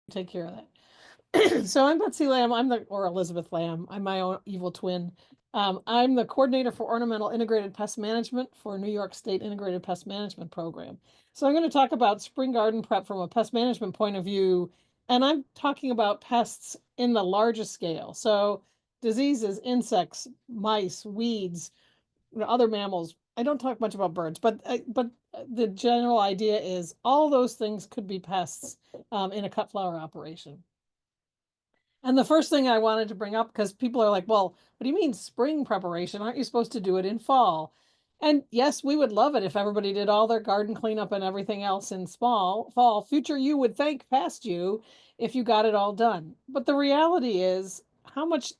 take care of that. So I'm Betsy Lamb. Or Elizabeth Lamb. I'm my own evil twin. I'm the coordinator for Ornamental Integrated Pest Management for New York State Integrated Pest Management Program. So I'm going to talk about spring garden prep from a pest management point of view, and I'm talking about pests in the largest scale. So diseases, insects, mice, weeds, other mammals. I don't talk much about birds, but the general idea is all those things could be pests in a cut flower operation. And the first thing I wanted to bring up, because people are like, well, what do you mean spring preparation? Aren't you supposed to do it in fall? And yes, we would love it if everybody did all their garden cleanup and everything else in fall. Future you would thank past you if you got it all done. But the reality is, how much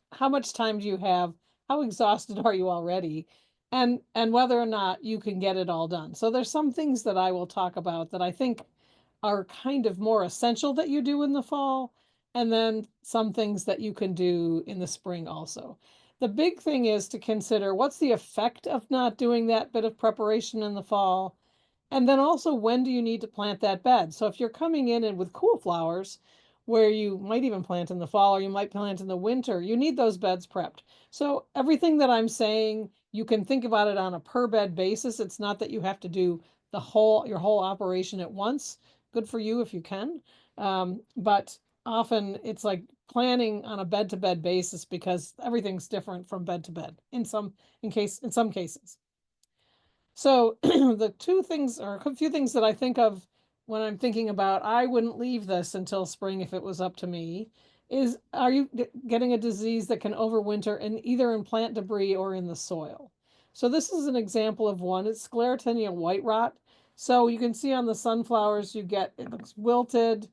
time do you have? How exhausted are you already? And whether or not you can get it all done. So there's some things that I will talk about that I think are kind of more essential that you do in the fall, and then some things that you can do in the spring also. The big thing is to consider what's the effect of not doing that bit of preparation in the fall, and then also when do you need to plant that bed. So if you're coming in and with cool flowers, where you might even plant in the fall or you might plant in the winter, you need those beds prepped. So everything that I'm saying, you can think about it on a per bed basis. It's not that you have to do your whole operation at once. Good for you if you can. But often it's like planning on a bed to bed basis because everything's different from bed to bed in some cases. So the two things or a few things that I think of when I'm thinking about I wouldn't leave this until spring if it was up to me is, are you getting a disease that can overwinter in either in plant debris or in the soil? So this is an example of one. It's Sclerotinia white rot. So you can see on the sunflowers, it looks wilted,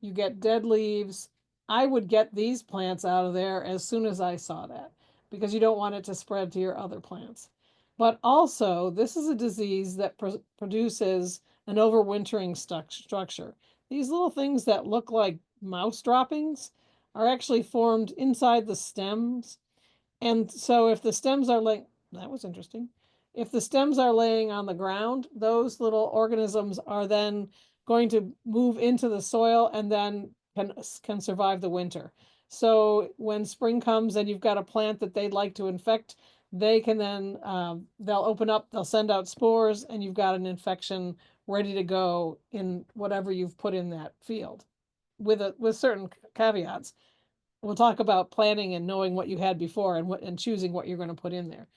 you get dead leaves. I would get these plants out of there as soon as I saw that because you don't want it to spread to your other plants. But also, this is a disease that produces an overwintering structure. These little things that look like mouse droppings are actually formed inside the stems. And so if the stems are laying, that was interesting. If the stems are laying on the ground, those little organisms are then going to move into the soil and then can survive the winter. So when spring comes and you've got a plant that they'd like to infect, they can then they'll open up, they'll send out spores, and you've got an infection ready to go in whatever you've put in that field, with certain caveats. We'll talk about planning and knowing what you had before and choosing what you're going to put in there.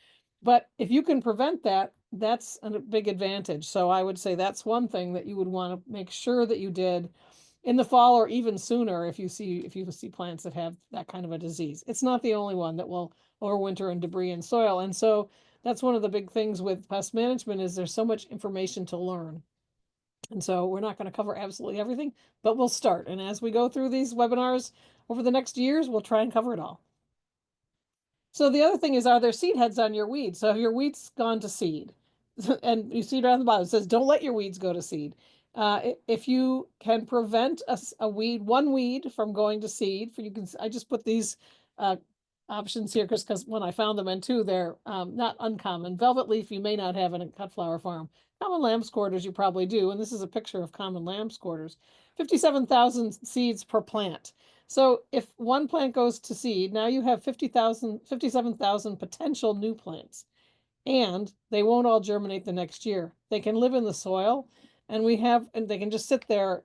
But if you can prevent that, that's a big advantage. So I would say that's one thing that you would want to make sure that you did in the fall or even sooner if you see plants that have that kind of a disease. It's not the only one that will overwinter in debris and soil. And so that's one of the big things with pest management is there's so much information to learn. And so we're not going to cover absolutely everything, but we'll start. And as we go through these webinars over the next years, we'll try and cover it all. So the other thing is, are there seed heads on your weeds? So have your weeds gone to seed? And you see down the bottom, it says, don't let your weeds go to seed. If you can prevent one weed from going to seed, I just put these options here because when I found them, and two, they're not uncommon. Velvet leaf, you may not have in a cut flower farm. Common lamb's quarters, you probably do. And this is a picture of common lamb's quarters. 57,000 seeds per plant. So if one plant goes to seed, now you have 57,000 potential new plants. And they won't all germinate the next year. They can live in the soil, and they can just sit there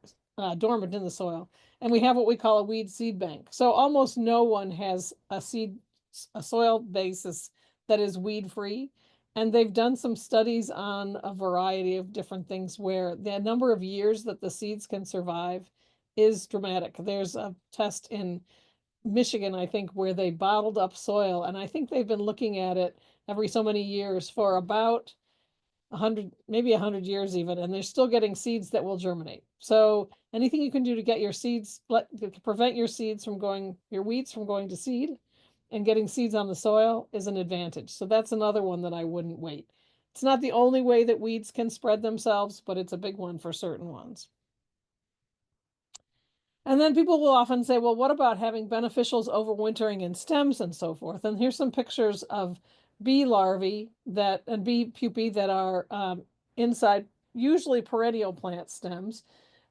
dormant in the soil. And we have what we call a weed seed bank. So almost no one has a soil basis that is weed free. And they've done some studies on a variety of different things where the number of years that the seeds can survive is dramatic. There's a test in Michigan, I think, where they bottled up soil, and I think they've been looking at it every so many years for about 100, maybe 100 years even, and they're still getting seeds that will germinate. So anything you can do to get your seeds, to prevent your weeds from going to seed and getting seeds on the soil is an advantage. So that's another one that I wouldn't wait. It's not the only way that weeds can spread themselves, but it's a big one for certain ones. And then people will often say, well, what about having beneficials overwintering in stems and so forth? And here's some pictures of bee larvae and bee pupae that are inside, usually perennial plant stems.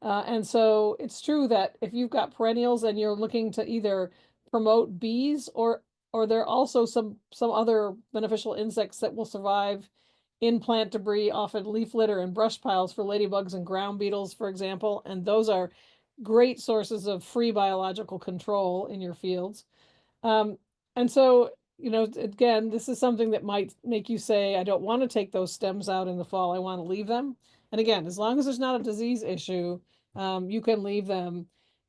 And so it's true that if you've got perennials and you're looking to either promote bees or there are also some other beneficial insects that will survive in plant debris, often leaf litter and brush piles for ladybugs and ground beetles, for example, and those are great sources of free biological control in your fields. Um, and so, again, this is something that might make you say, I don't want to take those stems out in the fall. I want to leave them. And again, as long as there's not a disease issue, you can leave them.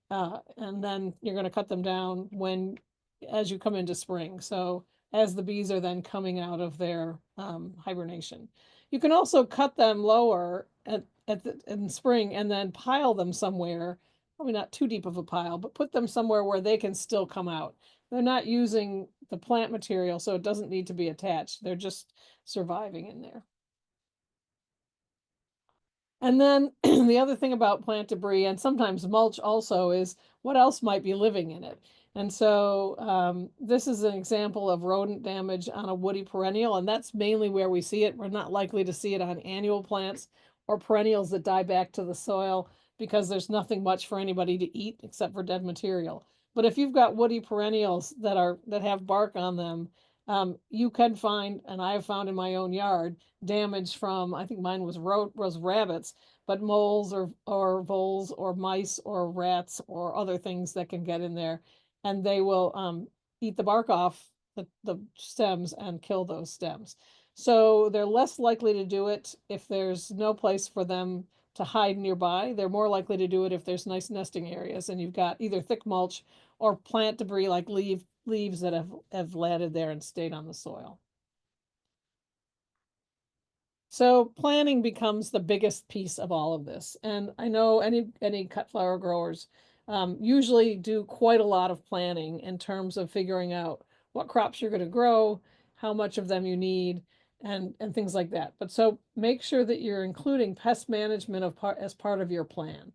And then you're going to cut them down as you come into spring. So as the bees are then coming out of their hibernation. You can also cut them lower in spring and then pile them somewhere, probably not too deep of a pile, but put them somewhere where they can still come out. They're not using the plant material, so it doesn't need to be attached. They're just surviving in there. And then the other thing about plant debris and sometimes mulch also is what else might be living in it. And so this is an example of rodent damage on a woody perennial, and that's mainly where we see it. We're not likely to see it on annual plants or perennials that die back to the soil because there's nothing much for anybody to eat except for dead material. But if you've got woody perennials that have bark on them, you can find, and I have found in my own yard, damage from, I think mine was rabbits, but moles or voles or mice or rats or other things that can get in there, and they will eat the bark off the stems and kill those stems. So they're less likely to do it if there's no place for them to hide nearby. They're more likely to do it if there's nice nesting areas and you've got either thick mulch or plant debris like leaves that have landed there and stayed on the soil. So planning becomes the biggest piece of all of this. And I know any cut flower growers usually do quite a lot of planning in terms of figuring out what crops you're going to grow, how much of them you need, and things like that. But so make sure that you're including pest management as part of your plan.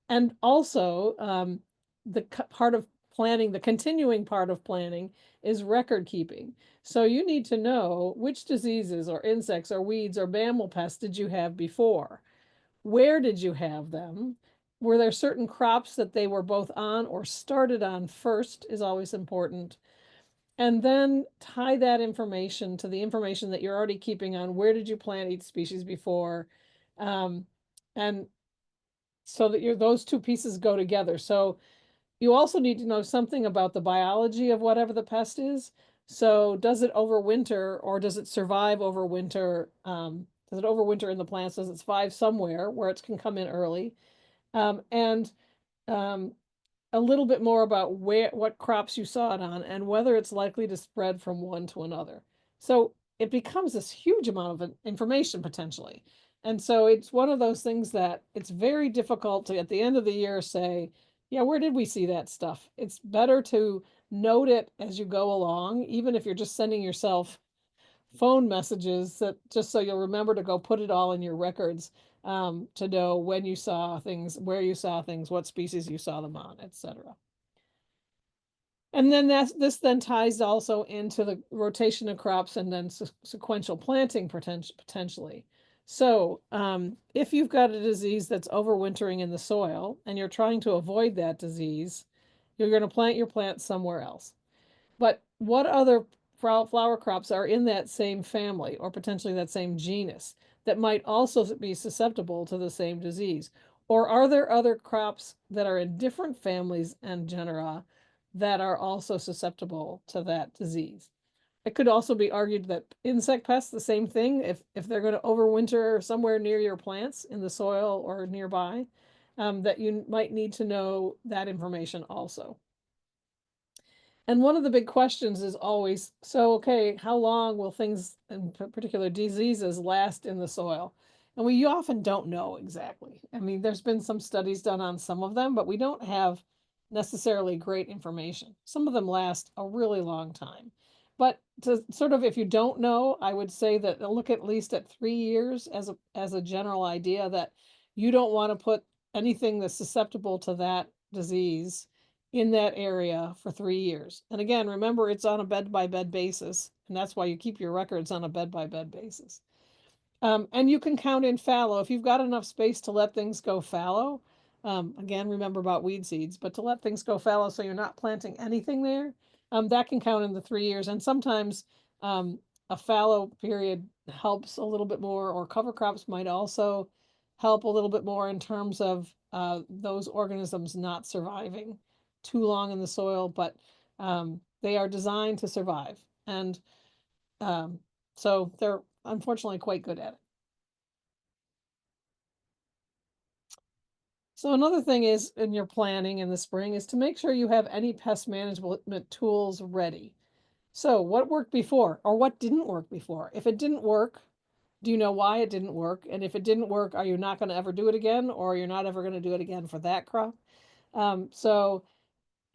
And also, the part of planning, the continuing part of planning is record keeping. So you need to know which diseases or insects or weeds or mammal pests did you have before? Where did you have them? Were there certain crops that they were both on or started on first is always important. And then tie that information to the information that you're already keeping on where did you plant each species before? Um, and so that those two pieces go together. So you also need to know something about the biology of whatever the pest is. So does it overwinter or does it survive overwinter? Does it overwinter in the plants? Does it survive somewhere where it can come in early? And um, a little bit more about what crops you saw it on and whether it's likely to spread from one to another. So it becomes this huge amount of information potentially. And so it's one of those things that it's very difficult to at the end of the year say, yeah, where did we see that stuff? It's better to note it as you go along, even if you're just sending yourself phone messages that just so you'll remember to go put it all in your records to know when you saw things, where you saw things, what species you saw them on, etc. And then this then ties also into the rotation of crops and then sequential planting potentially. So if you've got a disease that's overwintering in the soil and you're trying to avoid that disease, you're going to plant your plants somewhere else. But what other flower crops are in that same family or potentially that same genus that might also be susceptible to the same disease? Or are there other crops that are in different families and genera that are also susceptible to that disease? It could also be argued that insect pests, the same thing, if they're going to overwinter somewhere near your plants in the soil or nearby, that you might need to know that information also. And one of the big questions is always, so, okay, how long will things, in particular diseases, last in the soil? And we often don't know exactly. I mean, there's been some studies done on some of them, but we don't have necessarily great information. Some of them last a really long time. But to sort of, if you don't know, I would say that look at least at 3 years as a general idea that you don't want to put anything that's susceptible to that disease in that area for 3 years. And again, remember it's on a bed by bed basis, and that's why you keep your records on a bed by bed basis. And you can count in fallow. If you've got enough space to let things go fallow, Again, remember about weed seeds, but to let things go fallow so you're not planting anything there, that can count in the 3 years. And sometimes a fallow period helps a little bit more, or cover crops might also help a little bit more in terms of those organisms not surviving too long in the soil, but they are designed to survive. And um, so they're unfortunately quite good at it. So another thing is in your planning in the spring is to make sure you have any pest management tools ready. So what worked before, or what didn't work before? If it didn't work, do you know why it didn't work? And if it didn't work, are you not going to ever do it again, or you're not ever going to do it again for that crop? So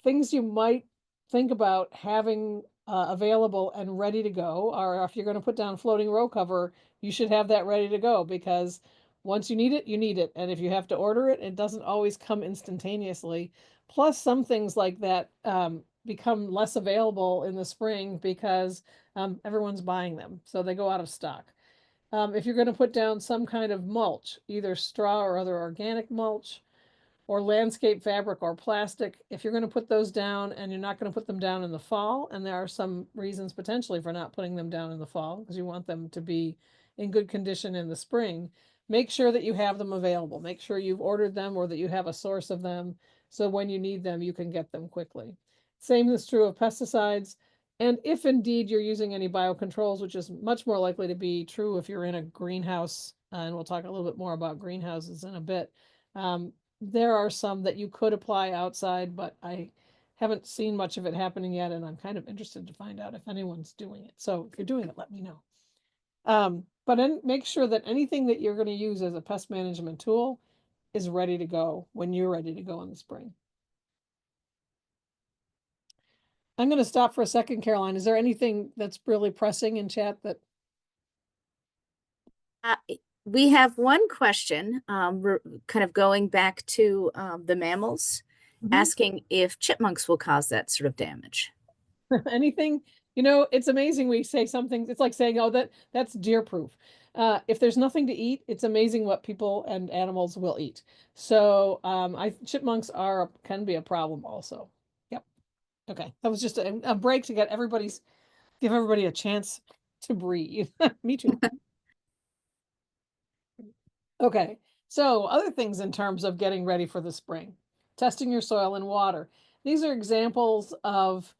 things you might think about having available and ready to go are, if you're going to put down floating row cover, you should have that ready to go, because once you need it, you need it. And if you have to order it, it doesn't always come instantaneously. Plus, some things like that become less available in the spring because everyone's buying them. So they go out of stock. If you're going to put down some kind of mulch, either straw or other organic mulch, or landscape fabric or plastic, if you're going to put those down and you're not going to put them down in the fall, and there are some reasons potentially for not putting them down in the fall because you want them to be in good condition in the spring, make sure that you have them available. Make sure you've ordered them or that you have a source of them so when you need them, you can get them quickly. Same is true of pesticides. And if indeed you're using any biocontrols, which is much more likely to be true if you're in a greenhouse, and we'll talk a little bit more about greenhouses in a bit, there are some that you could apply outside, but I haven't seen much of it happening yet, and I'm kind of interested to find out if anyone's doing it. So if you're doing it, let me know. But make sure that anything that you're going to use as a pest management tool is ready to go when you're ready to go in the spring. I'm going to stop for a second, Caroline. Is there anything that's really pressing in chat that? We have one question, kind of going back to the mammals, asking if chipmunks will cause that sort of damage. Anything, it's amazing. We say something, it's like saying, oh, that's deer proof. If there's nothing to eat, it's amazing what people and animals will eat. So chipmunks can be a problem also. Yep. Okay. That was just a break to give everybody a chance to breathe. Me too. Okay. So other things in terms of getting ready for the spring, testing your soil and water. These are examples of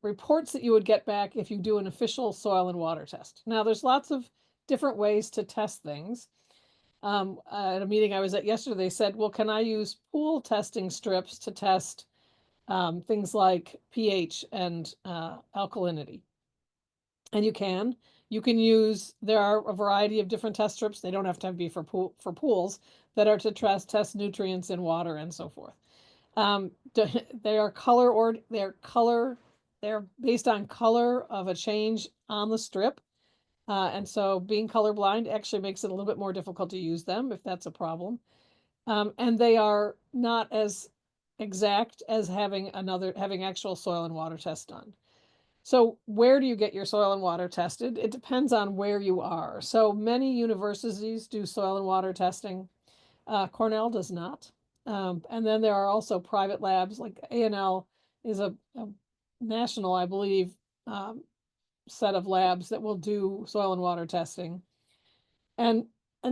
reports that you would get back if you do an official soil and water test. Now, there's lots of different ways to test things. At a meeting I was at yesterday, they said, well, can I use pool testing strips to test things like pH and alkalinity? And you can. There are a variety of different test strips. They don't have to be for pools that are to test nutrients in water and so forth. They are they're based on color of a change on the strip. And so being colorblind actually makes it a little bit more difficult to use them if that's a problem. And they are not as exact as having actual soil and water tests done. So where do you get your soil and water tested? It depends on where you are. So many universities do soil and water testing. Cornell does not. And then there are also private labs, like A&L is a national, I believe, set of labs that will do soil and water testing. And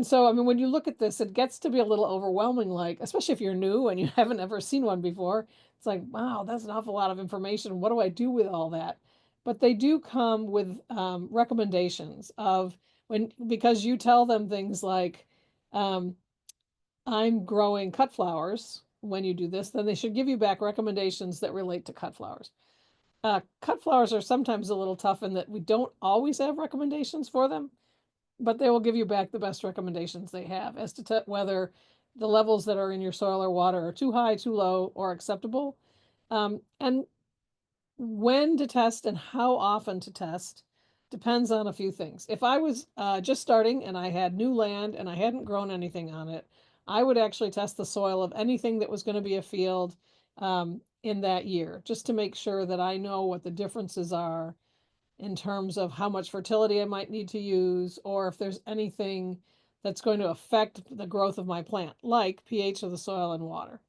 so, I mean, when you look at this, it gets to be a little overwhelming, like, especially if you're new and you haven't ever seen one before. It's like, wow, that's an awful lot of information. What do I do with all that? But they do come with recommendations because you tell them things like, I'm growing cut flowers. When you do this, then they should give you back recommendations that relate to cut flowers. Cut flowers are sometimes a little tough in that we don't always have recommendations for them, but they will give you back the best recommendations they have as to whether the levels that are in your soil or water are too high, too low, or acceptable. And when to test and how often to test depends on a few things. If I was just starting and I had new land and I hadn't grown anything on it, I would actually test the soil of anything that was going to be a field in that year, just to make sure that I know what the differences are in terms of how much fertility I might need to use, or if there's anything that's going to affect the growth of my plant, like pH of the soil and water.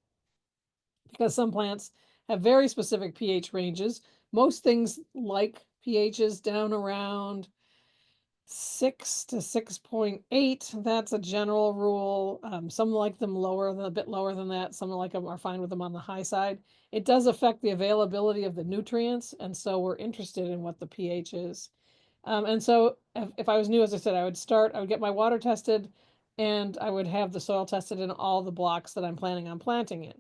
Because some plants have very specific pH ranges. Most things like pHs down around 6 to 6.8. That's a general rule. Some like them lower, a bit lower than that. Some like them are fine with them on the high side. It does affect the availability of the nutrients, and so we're interested in what the pH is. And so if I was new, as I said, I would get my water tested, and I would have the soil tested in all the blocks that I'm planning on planting in.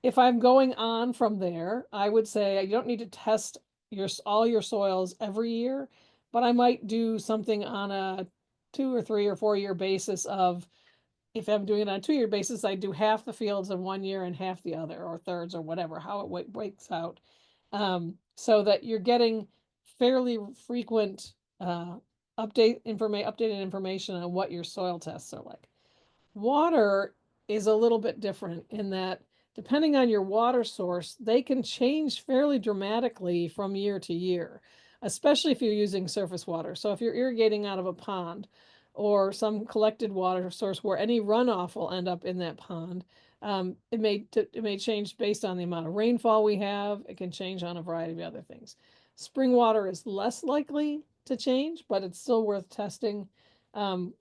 If I'm going on from there, I would say you don't need to test all your soils every year, but I might do something on a 2 or 3 or 4 year basis of, if I'm doing it on a 2 year basis, I do half the fields in one year and half the other, or thirds, or whatever, how it breaks out. So that you're getting fairly frequent updated information on what your soil tests are like. Water is a little bit different in that, depending on your water source, they can change fairly dramatically from year to year, especially if you're using surface water. So if you're irrigating out of a pond or some collected water source where any runoff will end up in that pond, it may change based on the amount of rainfall we have. It can change on a variety of other things. Spring water is less likely to change, but it's still worth testing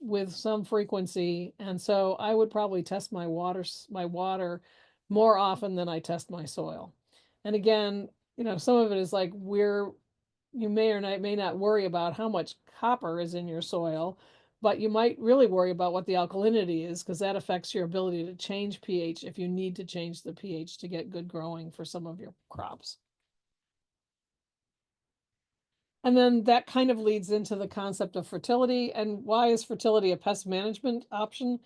with some frequency. And so I would probably test my water more often than I test my soil. And again, some of it is like you may not worry about how much copper is in your soil, but you might really worry about what the alkalinity is, because that affects your ability to change pH if you need to change the pH to get good growing for some of your crops. And then that kind of leads into the concept of fertility. And why is fertility a pest management option?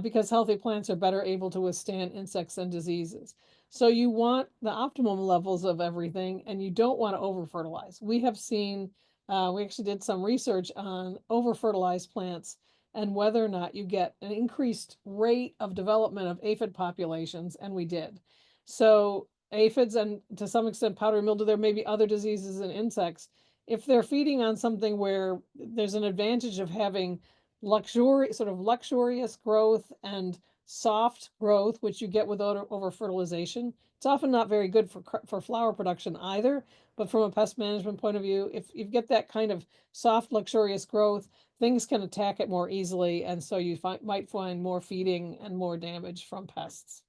Because healthy plants are better able to withstand insects and diseases. So you want the optimum levels of everything, and you don't want to over-fertilize. We actually did some research on over-fertilized plants and whether or not you get an increased rate of development of aphid populations, and we did. So aphids, and to some extent powdery mildew, there may be other diseases in insects. If they're feeding on something where there's an advantage of having luxurious growth and soft growth, which you get with over fertilization, it's often not very good for flower production either. But from a pest management point of view, if you get that kind of soft, luxurious growth, things can attack it more easily, and so you might find more feeding and more damage from pests.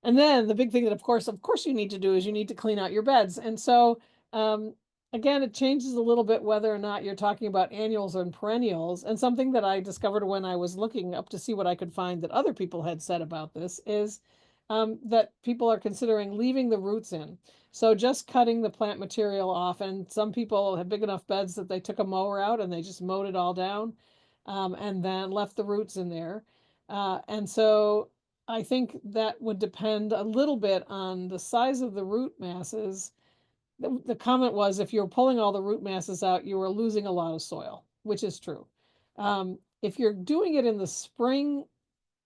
And then the big thing that, of course, you need to do is you need to clean out your beds. And so, again, it changes a little bit whether or not you're talking about annuals or perennials. And something that I discovered when I was looking up to see what I could find that other people had said about this is that people are considering leaving the roots in. So just cutting the plant material off. And some people have big enough beds that they took a mower out and they just mowed it all down, and then left the roots in there. And so I think that would depend a little bit on the size of the root masses. The comment was, if you're pulling all the root masses out, you are losing a lot of soil, which is true. If you're doing it in the spring,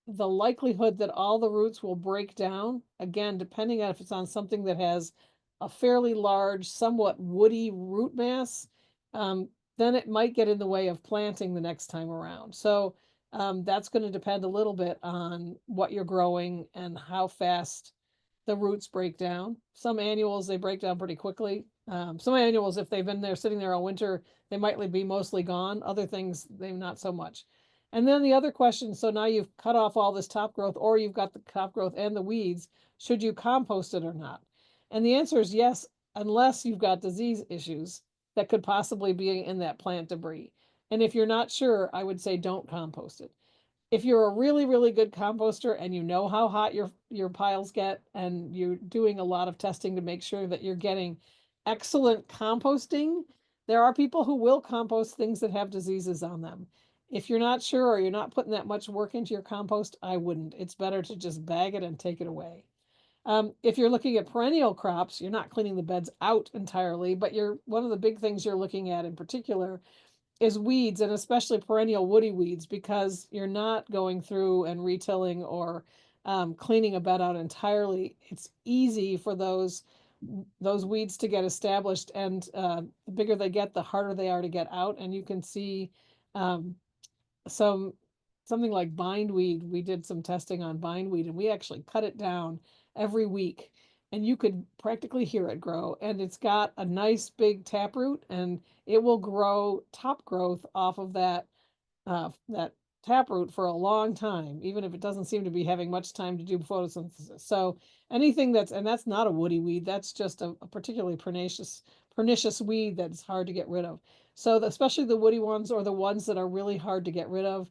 the likelihood that all the roots will break down, again, depending on if it's on something that has a fairly large, somewhat woody root mass, then it might get in the way of planting the next time around. So that's going to depend a little bit on what you're growing and how fast the roots break down. Some annuals, they break down pretty quickly. Some annuals, if they've been there sitting there all winter, they might be mostly gone. Other things, they not so much. And then the other question, so now you've cut off all this top growth, or you've got the top growth and the weeds, should you compost it or not? And the answer is yes, unless you've got disease issues that could possibly be in that plant debris. And if you're not sure, I would say don't compost it. If you're a really, really good composter and you know how hot your piles get, and you're doing a lot of testing to make sure that you're getting excellent composting, there are people who will compost things that have diseases on them. If you're not sure, or you're not putting that much work into your compost, I wouldn't. It's better to just bag it and take it away. If you're looking at perennial crops, you're not cleaning the beds out entirely, but one of the big things you're looking at in particular is weeds, and especially perennial woody weeds, because you're not going through and retilling or cleaning a bed out entirely. It's easy for those those weeds to get established, and the bigger they get, the harder they are to get out. And you can see um, something like bindweed. We did some testing on bindweed, and we actually cut it down every week, and you could practically hear it grow. And it's got a nice big taproot, and it will grow top growth off of that taproot for a long time, even if it doesn't seem to be having much time to do photosynthesis. So anything and that's not a woody weed, that's just a particularly pernicious weed that's hard to get rid of. So especially the woody ones, or the ones that are really hard to get rid of,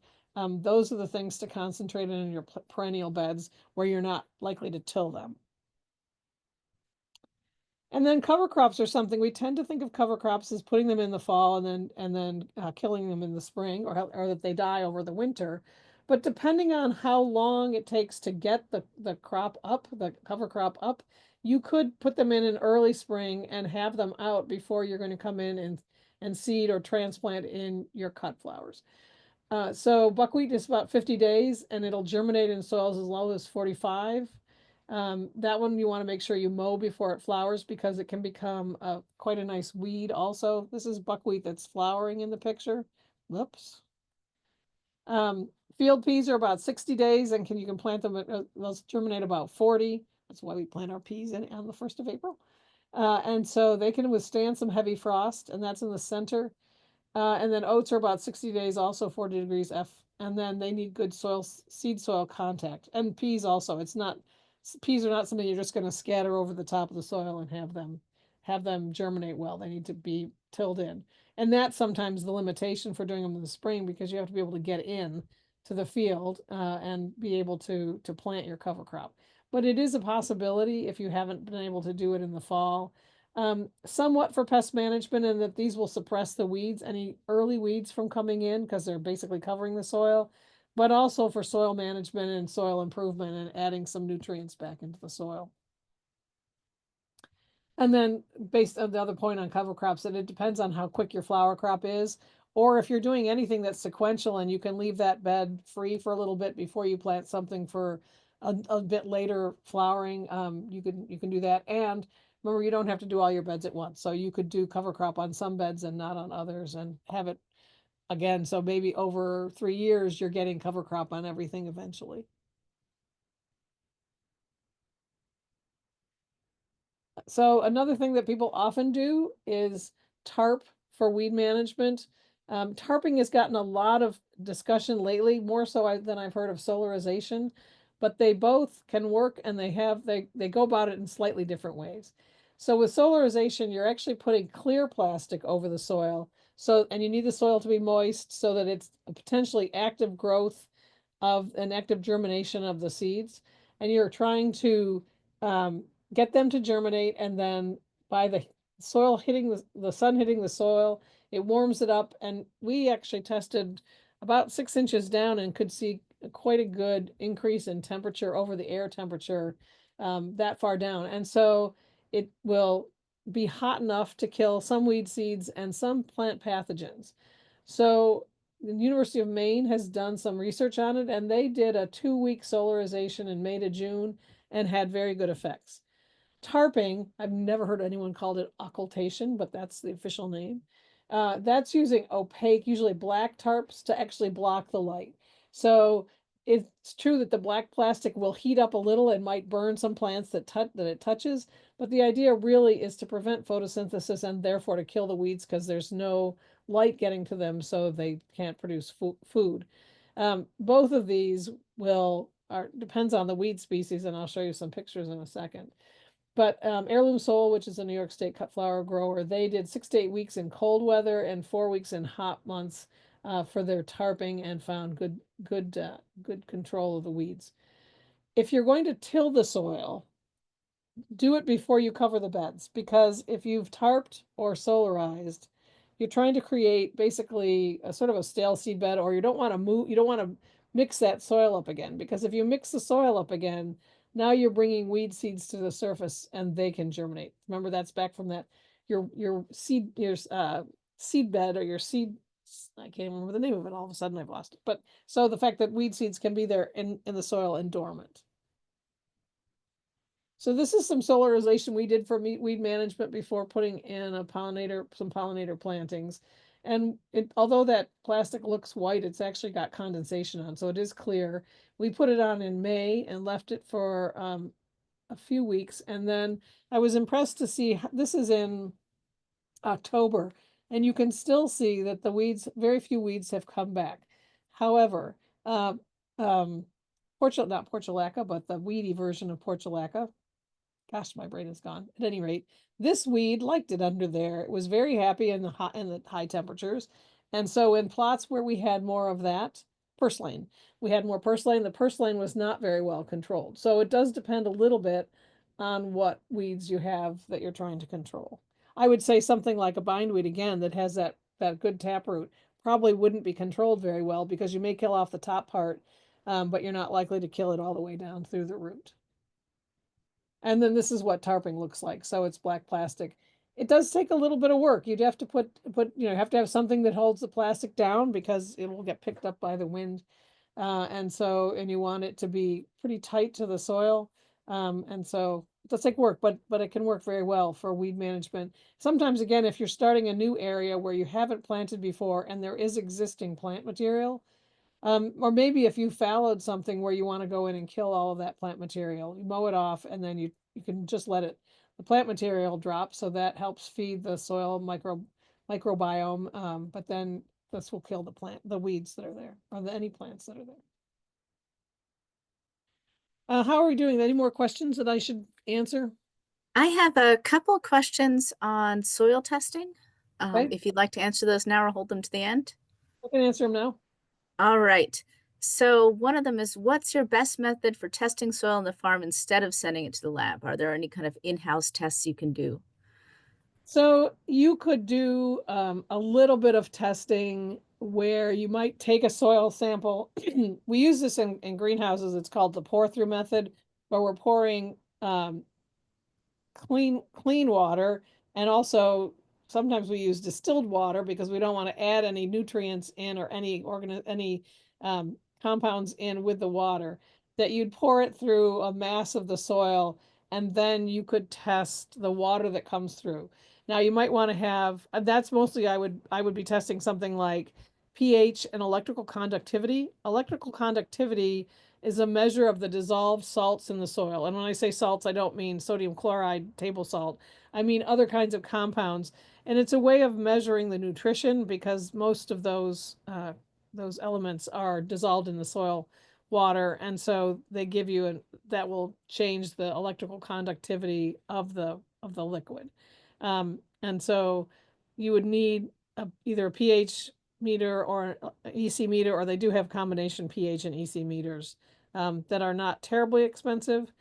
those are the things to concentrate in your perennial beds where you're not likely to till them. And then cover crops are something we tend to think of cover crops as putting them in the fall and then killing them in the spring, or that they die over the winter. But depending on how long it takes to get the crop up, the cover crop up, you could put them in early spring and have them out before you're going to come in and seed or transplant in your cut flowers. So buckwheat is about 50 days, and it'll germinate in soils as low as 45. That one you want to make sure you mow before it flowers, because it can become quite a nice weed also. This is buckwheat that's flowering in the picture. Whoops. Field peas are about 60 days, and you can plant them, they'll germinate about 40. That's why we plant our peas on the 1st of April. And so they can withstand some heavy frost, and that's in the center. And then oats are about 60 days, also 40 degrees F. And then they need good seed soil contact. And peas also. Peas are not something you're just going to scatter over the top of the soil and have them germinate well. They need to be tilled in. And that's sometimes the limitation for doing them in the spring, because you have to be able to get in to the field and be able to plant your cover crop. But it is a possibility if you haven't been able to do it in the fall. Somewhat for pest management, and that these will suppress the weeds, any early weeds from coming in, because they're basically covering the soil, but also for soil management and soil improvement and adding some nutrients back into the soil. And then based on the other point on cover crops, that it depends on how quick your flower crop is, or if you're doing anything that's sequential and you can leave that bed free for a little bit before you plant something for a bit later flowering, you can do that. And remember, you don't have to do all your beds at once. So you could do cover crop on some beds and not on others, and have it again. So maybe over 3 years, you're getting cover crop on everything eventually. So another thing that people often do is tarp for weed management. Tarping has gotten a lot of discussion lately, more so than I've heard of solarization, but they both can work, and they go about it in slightly different ways. So with solarization, you're actually putting clear plastic over the soil. And you need the soil to be moist so that it's a potentially active growth of an active germination of the seeds. And you're trying to get them to germinate, and then by the soil hitting the sun hitting the soil, it warms it up. And we actually tested about 6 inches down and could see quite a good increase in temperature over the air temperature that far down. And so it will be hot enough to kill some weed seeds and some plant pathogens. So the University of Maine has done some research on it, and they did a 2-week solarization in May to June and had very good effects. Tarping, I've never heard anyone called it occultation, but that's the official name. That's using opaque, usually black tarps to actually block the light. So it's true that the black plastic will heat up a little and might burn some plants that it touches, but the idea really is to prevent photosynthesis and therefore to kill the weeds, because there's no light getting to them, so they can't produce food. Both of these depends on the weed species, and I'll show you some pictures in a second. But Heirloom Soul, which is a New York State cut flower grower, they did 6 to 8 weeks in cold weather and 4 weeks in hot months for their tarping, and found good control of the weeds. If you're going to till the soil, do it before you cover the beds, because if you've tarped or solarized, you're trying to create basically a sort of a stale seed bed, or you don't want to mix that soil up again, because if you mix the soil up again, now you're bringing weed seeds to the surface and they can germinate. Remember, that's back from that your seed bed, or your seed, I can't remember the name of it, all of a sudden I've lost it. But so the fact that weed seeds can be there in the soil and dormant. So this is some solarization we did for weed management before putting in some pollinator plantings. And although that plastic looks white, it's actually got condensation on, so it is clear. We put it on in May and left it for a few weeks, and then I was impressed to see this is in October, and you can still see that the weeds, very few weeds have come back. However, uh, um, not portulaca, but the weedy version of portulaca. Gosh, my brain is gone. At any rate, this weed liked it under there. It was very happy in the high temperatures. And so in plots where we had more of that, purslane, we had more purslane. The purslane was not very well controlled. So it does depend a little bit on what weeds you have that you're trying to control. I would say something like a bindweed again that has that good taproot probably wouldn't be controlled very well because you may kill off the top part, but you're not likely to kill it all the way down through the root. And then this is what tarping looks like. So it's black plastic. It does take a little bit of work. You'd have to have to have something that holds the plastic down because it will get picked up by the wind. And you want it to be pretty tight to the soil. And so it does take work, but it can work very well for weed management. Sometimes, again, if you're starting a new area where you haven't planted before and there is existing plant material, or maybe if you fallowed something where you want to go in and kill all of that plant material, you mow it off and then you can just let the plant material drop. So that helps feed the soil microbiome. But then this will kill the weeds that are there, or any plants that are there. How are we doing? Any more questions that I should answer? I have a couple questions on soil testing. Okay, If you'd like to answer those now or hold them to the end. I can answer them now. All right. So one of them is, what's your best method for testing soil in the farm instead of sending it to the lab? Are there any kind of in-house tests you can do? So you could do a little bit of testing where you might take a soil sample. We use this in greenhouses. It's called the pour through method, where we're pouring clean water, and also sometimes we use distilled water because we don't want to add any nutrients in or any compounds in with the water. That you'd pour it through a mass of the soil, and then you could test the water that comes through. Now you might want to have that's mostly I would be testing something like pH and electrical conductivity. Electrical conductivity is a measure of the dissolved salts in the soil. And when I say salts, I don't mean sodium chloride, table salt. I mean other kinds of compounds. And it's a way of measuring the nutrition because most of those elements are dissolved in the soil water, and so they give you that will change the electrical conductivity of the liquid. And so you would need either a pH meter or an EC meter, or they do have combination pH and EC meters that are not terribly expensive.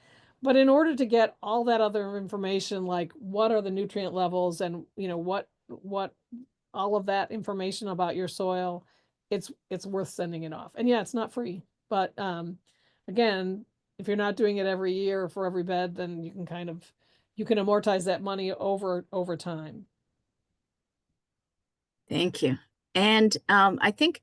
But in order to get all that other information, like what are the nutrient levels and what all of that information about your soil, it's worth sending it off. And yeah, it's not free, but again, if you're not doing it every year for every bed, then you can amortize that money over time. Thank you. And I think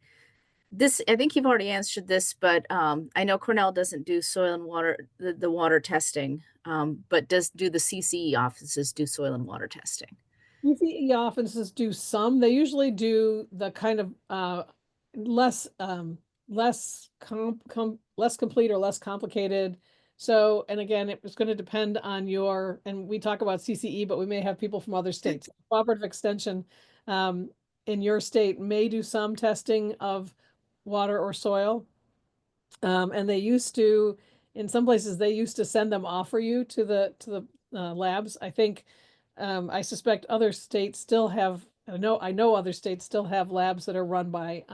you've already answered this, but I know Cornell doesn't do soil and water, the water testing, but do the CCE offices do soil and water testing? PCE offices do some. They usually do the kind of less less complete or less complicated. So, and again, it was going to depend on and we talk about CCE, but we may have people from other states. Cooperative Extension um, in your state may do some testing of water or soil. And they used to, in some places, they used to send them off for you to the labs. I suspect other states still have. I know other states still have labs that are run by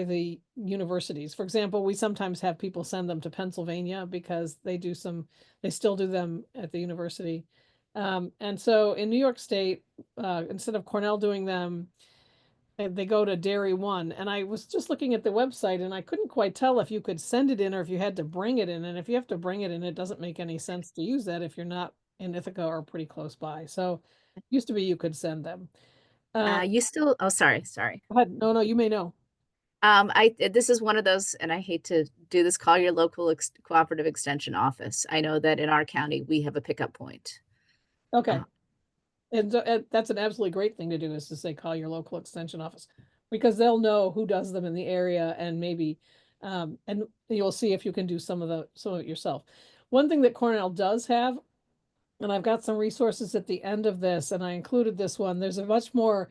the universities. For example, we sometimes have people send them to Pennsylvania because they still do them at the university. And so in New York State, instead of Cornell doing them, they go to Dairy One. And I was just looking at the website and I couldn't quite tell if you could send it in or if you had to bring it in. And if you have to bring it in, it doesn't make any sense to use that if you're not in Ithaca or pretty close by. So it used to be you could send them. You still, oh, sorry. Go ahead. No, you may know. This is one of those, and I hate to do this, call your local cooperative extension office. I know that in our county, we have a pickup point. Okay. Uh, And that's an absolutely great thing to do, is to say, call your local extension office, because they'll know who does them in the area, and maybe, and you'll see if you can do some of it yourself. One thing that Cornell does have, and I've got some resources at the end of this, and I included this one. There's a much more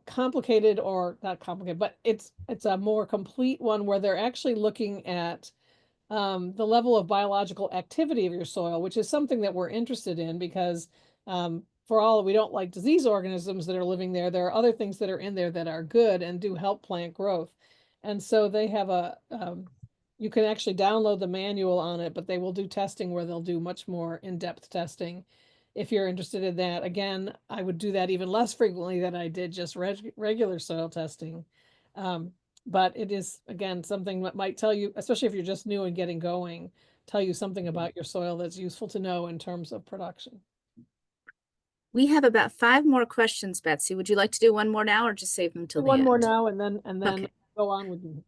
complicated, or not complicated, but it's a more complete one where they're actually looking at the level of biological activity of your soil, which is something that we're interested in, because for all we don't like disease organisms that are living there, there are other things that are in there that are good and do help plant growth. And so they have you can actually download the manual on it, but they will do testing where they'll do much more in-depth testing if you're interested in that. Again, I would do that even less frequently than I did just regular soil testing. Um, but it is, again, something that might tell you, especially if you're just new and getting going, tell you something about your soil that's useful to know in terms of production. We have about 5 more questions, Betsy. Would you like to do one more now or just save them till the One more end? now, and then Okay. go on with you.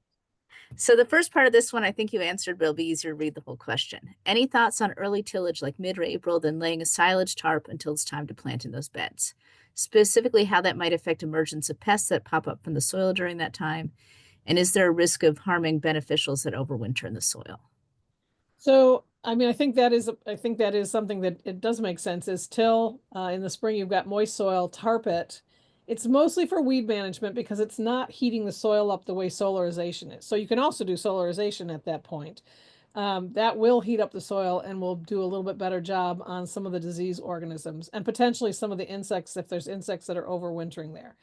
So the first part of this one, I think you answered, but it'll be easier to read the whole question. Any thoughts on early tillage like mid-April, then laying a silage tarp until it's time to plant in those beds? Specifically, how that might affect emergence of pests that pop up from the soil during that time? And is there a risk of harming beneficials that overwinter in the soil? So, I mean, I think that is something that it does make sense, is till in the spring you've got moist soil, tarp it. It's mostly for weed management because it's not heating the soil up the way solarization is. So you can also do solarization at that point. That will heat up the soil and will do a little bit better job on some of the disease organisms, and potentially some of the insects, if there's insects that are overwintering there.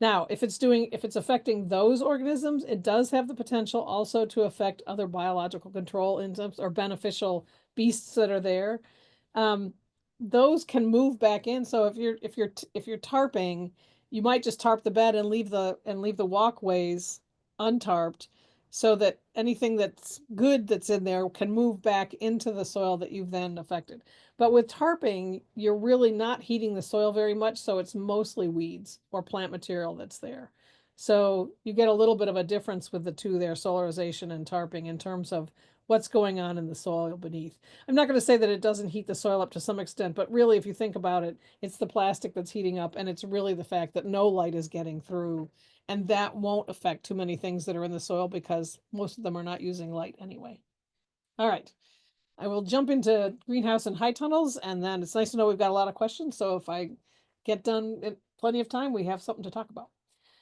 Now, if it's affecting those organisms, it does have the potential also to affect other biological control enzymes or beneficial beasts that are there. Um, those can move back in. So if you're tarping, you might just tarp the bed and leave the walkways untarped, so that anything that's good that's in there can move back into the soil that you've then affected. But with tarping, you're really not heating the soil very much, so it's mostly weeds or plant material that's there. So you get a little bit of a difference with the two there, solarization and tarping, in terms of what's going on in the soil beneath. I'm not going to say that it doesn't heat the soil up to some extent, but really, if you think about it, it's the plastic that's heating up, and it's really the fact that no light is getting through, and that won't affect too many things that are in the soil because most of them are not using light anyway. All right. I will jump into greenhouse and high tunnels, and then it's nice to know we've got a lot of questions. So if I get done in plenty of time, we have something to talk about.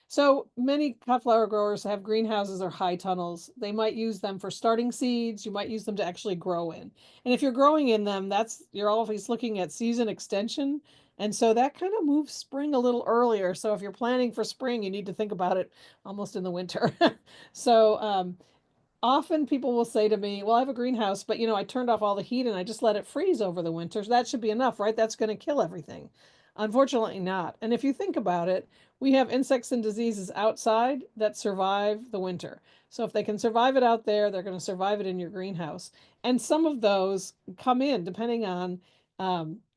So many cut flower growers have greenhouses or high tunnels. They might use them for starting seeds. You might use them to actually grow in. And if you're growing in them, you're always looking at season extension. And so that kind of moves spring a little earlier. So if you're planning for spring, you need to think about it almost in the winter. So often people will say to me, well, I have a greenhouse, but I turned off all the heat and I just let it freeze over the winters. That should be enough, right? That's going to kill everything. Unfortunately not. And if you think about it, we have insects and diseases outside that survive the winter. So if they can survive it out there, they're going to survive it in your greenhouse. And some of those come in depending on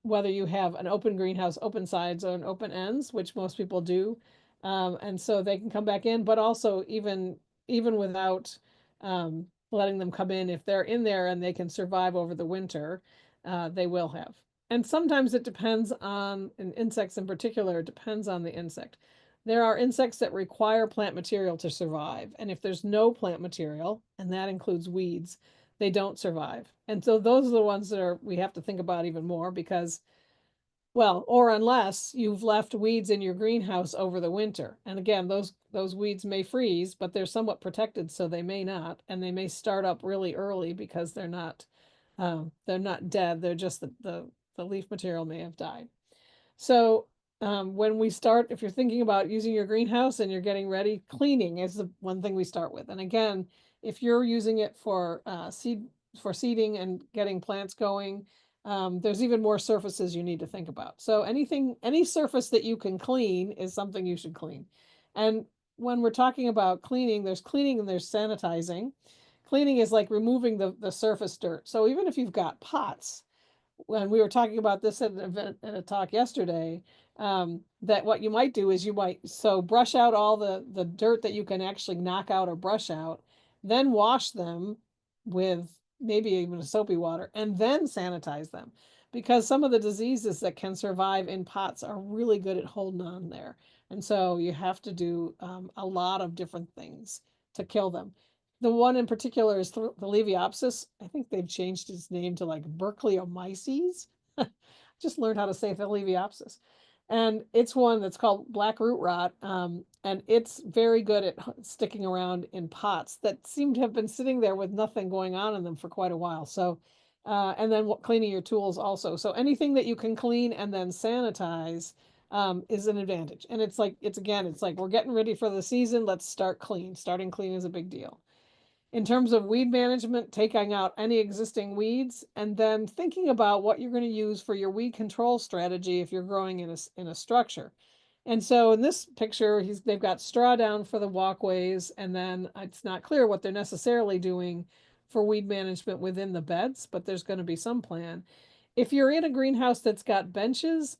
whether you have an open greenhouse, open sides, or an open ends, which most people do. And so they can come back in, but also even without letting them come in, if they're in there and they can survive over the winter, they will have. And sometimes it depends on, in insects in particular, it depends on the insect. There are insects that require plant material to survive. And if there's no plant material, and that includes weeds, they don't survive. And so those are the ones that we have to think about even more, because, well, or unless you've left weeds in your greenhouse over the winter. And again, those weeds may freeze, but they're somewhat protected, so they may not, and they may start up really early because they're not dead. They're just the leaf material may have died. So when we start, if you're thinking about using your greenhouse and you're getting ready, cleaning is the one thing we start with. And again, if you're using it for seeding and getting plants going, there's even more surfaces you need to think about. So any surface that you can clean is something you should clean. And when we're talking about cleaning and there's sanitizing. Cleaning is like removing the surface dirt. So even if you've got pots, when we were talking about this at an event, at a talk yesterday, that what you might do is you might brush out all the dirt that you can actually knock out or brush out, then wash them with maybe even soapy water, and then sanitize them, because some of the diseases that can survive in pots are really good at holding on there. And so you have to do a lot of different things to kill them. The one in particular is the Leviopsis. I think they've changed its name to like Berkeliomyces. Just learned how to say the Leviopsis. And it's one that's called black root rot. And it's very good at sticking around in pots that seem to have been sitting there with nothing going on in them for quite a while. So, and then cleaning your tools also. So anything that you can clean and then sanitize is an advantage. And it's like, it's like we're getting ready for the season. Let's start clean. Starting clean is a big deal. In terms of weed management, taking out any existing weeds and then thinking about what you're going to use for your weed control strategy if you're growing in a structure. And so in this picture, they've got straw down for the walkways, and then it's not clear what they're necessarily doing for weed management within the beds, but there's going to be some plan. If you're in a greenhouse that's got benches,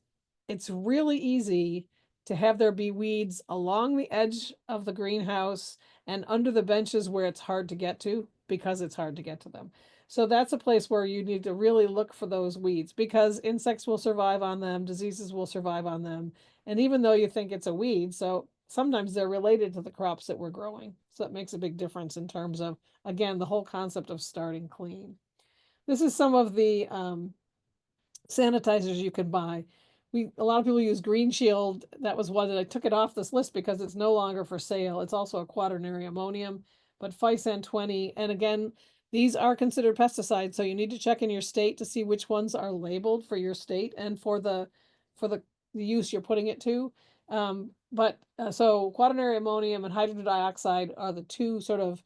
it's really easy to have there be weeds along the edge of the greenhouse and under the benches where it's hard to get to, because it's hard to get to them. So that's a place where you need to really look for those weeds, because insects will survive on them, diseases will survive on them. And even though you think it's a weed, so sometimes they're related to the crops that we're growing. So it makes a big difference in terms of, again, the whole concept of starting clean. This is some of the sanitizers you can buy. A lot of people use Green Shield. That was one that I took it off this list because it's no longer for sale. It's also a quaternary ammonium, but Physan 20. And again, these are considered pesticides, so you need to check in your state to see which ones are labeled for your state and for the use you're putting it to. So quaternary ammonium and hydrogen dioxide are the two sort of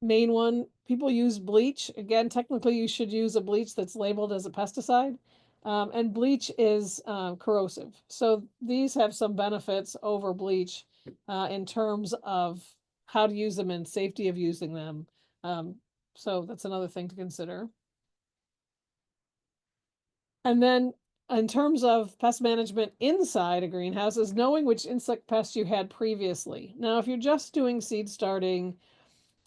main one. People use bleach. Again, technically you should use a bleach that's labeled as a pesticide. And bleach is corrosive. So these have some benefits over bleach in terms of how to use them and safety of using them. So that's another thing to consider. And then in terms of pest management inside a greenhouse is knowing which insect pests you had previously. Now, if you're just doing seed starting,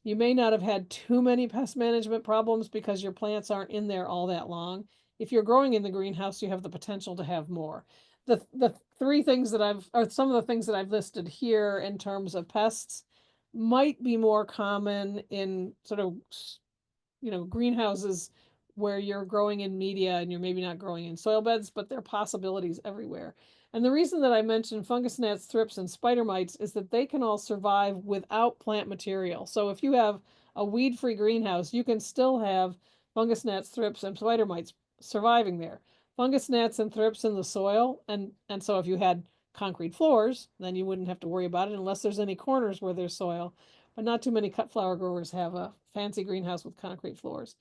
you may not have had too many pest management problems because your plants aren't in there all that long. If you're growing in the greenhouse, you have the potential to have more. The three things that or some of the things that I've listed here in terms of pests might be more common in sort of, greenhouses where you're growing in media and you're maybe not growing in soil beds, but there are possibilities everywhere. And the reason that I mentioned fungus gnats, thrips, and spider mites is that they can all survive without plant material. So if you have a weed-free greenhouse, you can still have fungus gnats, thrips, and spider mites surviving there. Fungus gnats and thrips in the soil, and so if you had concrete floors, then you wouldn't have to worry about it unless there's any corners where there's soil. But not too many cut flower growers have a fancy greenhouse with concrete floors.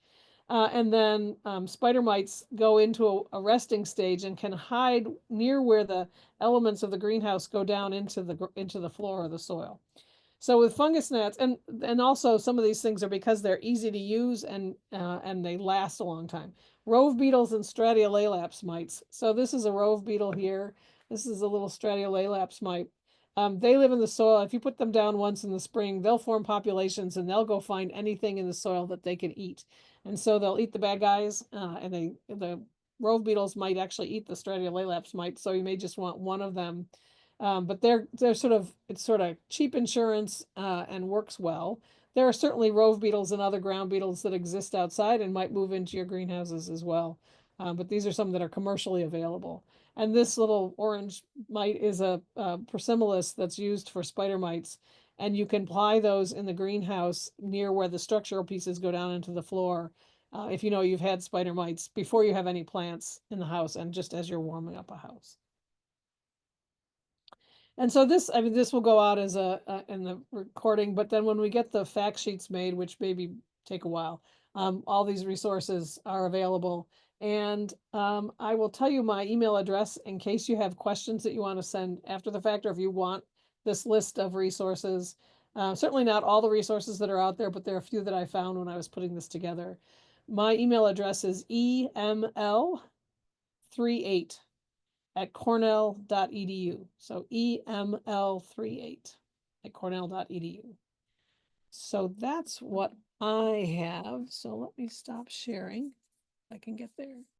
And then spider mites go into a resting stage and can hide near where the elements of the greenhouse go down into the floor or the soil. So with fungus gnats, and also some of these things are because they're easy to use and they last a long time. Rove beetles and Stratiolaelaps mites. So this is a rove beetle here. This is a little Stratiolaelaps mite. They live in the soil. If you put them down once in the spring, they'll form populations and they'll go find anything in the soil that they can eat. And so they'll eat the bad guys, and the rove beetles might actually eat the Stratiolaelaps mite. So you may just want one of them. But they're it's sort of cheap insurance and works well. There are certainly rove beetles and other ground beetles that exist outside and might move into your greenhouses as well. But these are some that are commercially available. And this little orange mite is a Persimolis that's used for spider mites. And you can apply those in the greenhouse near where the structural pieces go down into the floor. If you know you've had spider mites before you have any plants in the house and just as you're warming up a house. And so this will go out as in the recording, but then when we get the fact sheets made, which maybe take a while, all these resources are available. And I will tell you my email address in case you have questions that you want to send after the fact, or if you want this list of resources. Certainly not all the resources that are out there, but there are a few that I found when I was putting this together. My email address is eml38 at cornell.edu. So EML38 at cornell.edu. So that's what I have. So let me stop sharing. I can get there.